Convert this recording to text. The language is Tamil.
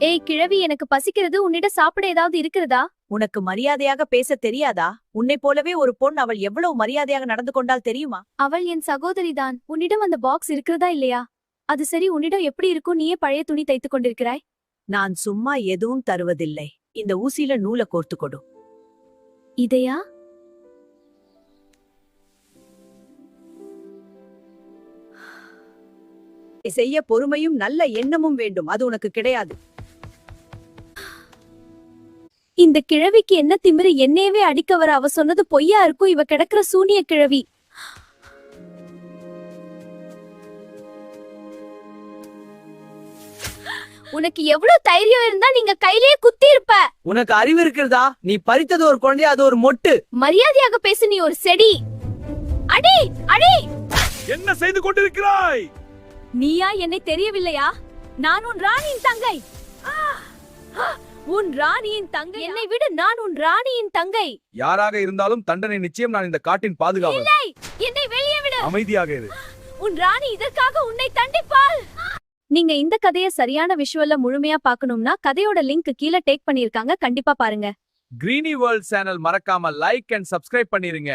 ஏய் கிழவி, எனக்கு பசிக்கிறது. உன்னிட சாப்பிட ஏதாவது இருக்கிறதா? உனக்கு மரியாதையாக பேச தெரியாதா? உன்னை போலவே ஒரு பொண், அவள் எவ்வளவு மரியாதையாக நடந்து கொண்டால் தெரியுமா? அவள் என் சகோதரிதான். உன்னிடம் அந்த பாக்ஸ் இருக்கிறதா இல்லையா? அது சரி, உன்னிடம் எப்படி இருக்கும்? நீயே பழைய துணி தைத்துக் கொண்டிருக்கிறாய். நான் சும்மா எதுவும் தருவதில்லை. இந்த ஊசியில நூலை கோர்த்து கொடு. இதையா? செய்ய பொறுமையும் நல்ல எண்ணமும் வேண்டும். அது உனக்கு கிடையாது. இந்த கிழவிக்கு என்ன திமிரு? என்னையவே அடிக்க வர. அவ சொன்னது பொய்யா இருக்கும். இவ கிடக்குற சூனிய கிழவி. உனக்கு எவ்வளவு தைரியம் இருந்தா நீங்க கையிலேயே குத்தி இருப்ப. உனக்கு அறிவு இருக்கிறதா? நீ பறித்தது ஒரு குழந்தையா, அது ஒரு மொட்டு. மரியாதையாக பேசு. நீ ஒரு செடி. அடி அடி. என்ன செய்து கொண்டிருக்கிறாய்? நீயா? என்னை தெரியவில்லையா? நான் உன் ராணியின் தங்கை. உன் ராணியின் தங்கை? என்னை விடு. நான் உன் ராணியின் தங்கை. யாராக இருந்தாலும் தண்டனை நிச்சயம். நான் இந்த காட்டின் பாதுகாவலர். இல்லை, என்னை வெளியே விடு. அமைதியாக இரு. உன் ராணி இதற்காக உன்னை தண்டிப்பாள். நீங்க இந்த கதையை சரியான விஷுவல்ல முழுமையா பார்க்கணும்னா கதையோட லிங்க் கீழே டேக் பண்ணிருக்காங்க. கண்டிப்பா பாருங்க. கிரீனி வேர்ல்ட் சேனல் மறக்காம லைக் அண்ட் சப்ஸ்கிரைப் பண்ணிருங்க.